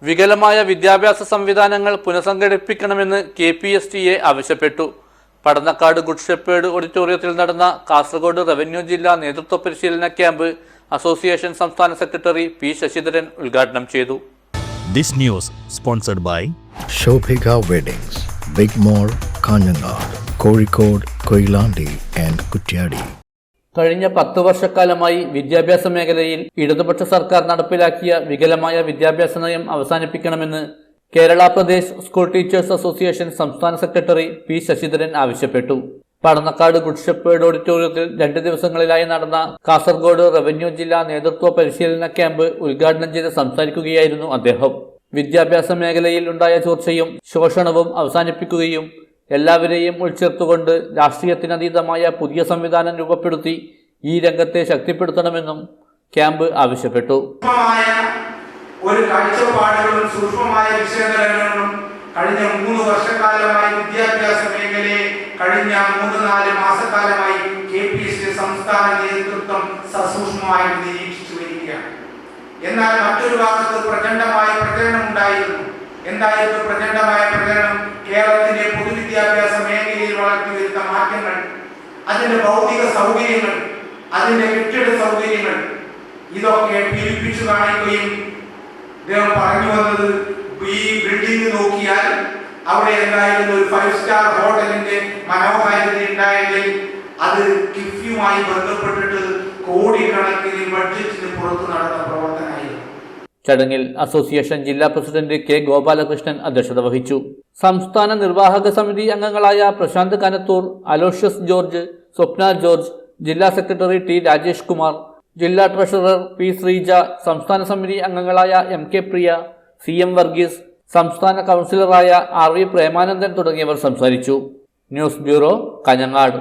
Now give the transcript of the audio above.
വികലമായ വിദ്യാഭ്യാസ സംവിധാനങ്ങൾ പുനഃസംഘടിപ്പിക്കണമെന്ന് KPSTA ആവശ്യപ്പെട്ടു. പടന്നക്കാട് ഗുഡ് ഷെപ്പേർഡ് ഓഡിറ്റോറിയത്തിൽ നടന്ന കാസർഗോഡ് റവന്യൂ ജില്ലാ നേതൃത്വ പരിശീലന ക്യാമ്പ് അസോസിയേഷൻ സംസ്ഥാന സെക്രട്ടറി P. ശശിധരൻ ഉദ്ഘാടനം ചെയ്തു. This news sponsored by Shobhika Weddings, Big Mall, Kanyanad, Kozhikode, Koilandi and Kutyadi. കഴിഞ്ഞ 10 വർഷക്കാലമായി വിദ്യാഭ്യാസ മേഖലയിൽ ഇടതുപക്ഷ സർക്കാർ നടപ്പിലാക്കിയ വികലമായ വിദ്യാഭ്യാസ നയം അവസാനിപ്പിക്കണമെന്ന് Kerala Pradesh school teachers association സംസ്ഥാന സെക്രട്ടറി P. ശശിധരൻ ആവശ്യപ്പെട്ടു. പടന്നക്കാട് ഗുഡ് ഷെപ്പേർഡ് ഓഡിറ്റോറിയത്തിൽ 2 ദിവസങ്ങളിലായി നടന്ന കാസർഗോഡ് റവന്യൂ ജില്ലാ നേതൃത്വ പരിശീലന ക്യാമ്പ് ഉദ്ഘാടനം ചെയ്ത് സംസാരിക്കുകയായിരുന്നു അദ്ദേഹം. വിദ്യാഭ്യാസ മേഖലയിൽ ഉണ്ടായ ചോർച്ചയും ശോഷണവും അവസാനിപ്പിക്കുകയും എല്ലാവരെയും ഉൾച്ചേർത്തുകൊണ്ട് രാഷ്ട്രീയത്തിനതീതമായ പുതിയ സംവിധാനം രൂപപ്പെടുത്തി ഈ രംഗത്തെ ശക്തിപ്പെടുത്തണമെന്നും ക്യാമ്പ് ആവശ്യപ്പെട്ടു. ഒരു കാഴ്ചപ്പാടുകളും സൂക്ഷ്മമായ വിശകലനങ്ങളും കഴിഞ്ഞ 3 വർഷക്കാലമായി വിദ്യാഭ്യാസ മേഖലയെ കഴിഞ്ഞ 3-4 മാസക്കാലമായി KPSTA സംസ്ഥാന നേതൃത്വം സസൂക്ഷ്മമായി നിരീക്ഷിച്ചു വരികയാണ്. എന്നാൽ മറ്റൊരു ഭാഗത്ത് പ്രചണ്ഡമായ പ്രചരണം ഉണ്ടായിരുന്നു. എന്തായിരുന്നു പ്രചണ്ഡമായ പ്രചരണം? കേരളത്തിന്റെ പൊതുവിദ്യാഭ്യാസ മേഖലയിൽ വളർത്തിവരുന്ന മാറ്റങ്ങൾ, അതിന്റെ ഭൗതിക സൗകര്യങ്ങൾ, അതിന്റെ കെട്ടിട സൗകര്യങ്ങൾ, ഇതൊക്കെ പിരിപ്പിച്ചു കാണിക്കുകയും അദ്ദേഹം പറഞ്ഞു വന്നത് ഈ ബിൽഡിംഗ് നോക്കിയാൽ അവിടെ എന്തായിരുന്നു ഒരു 5 സ്റ്റാർ ഹോട്ടലിന്റെ മനോഹാരിത ഉണ്ടായെങ്കിൽ അത് കിഫ്യുമായി ബന്ധപ്പെട്ടിട്ട് കോടിക്കണക്കിന് ബഡ്ജറ്റിന് പുറത്തു നടന്ന പ്രവർത്തനമായിരുന്നു. ചടങ്ങിൽ അസോസിയേഷൻ ജില്ലാ പ്രസിഡന്റ് K. ഗോപാലകൃഷ്ണൻ അധ്യക്ഷത വഹിച്ചു. സംസ്ഥാന നിർവാഹക സമിതി അംഗങ്ങളായ പ്രശാന്ത് കനത്തൂർ, അലോഷ്യസ് ജോർജ്, സ്വപ്ന ജോർജ്, ജില്ലാ സെക്രട്ടറി T. രാജേഷ് കുമാർ, ജില്ലാ ട്രഷറർ P. ശ്രീജ, സംസ്ഥാന സമിതി അംഗങ്ങളായ MK പ്രിയ, CM വർഗീസ്, സംസ്ഥാന കൗൺസിലറായ RV പ്രേമാനന്ദൻ തുടങ്ങിയവർ സംസാരിച്ചു. News bureau, Kanhangad.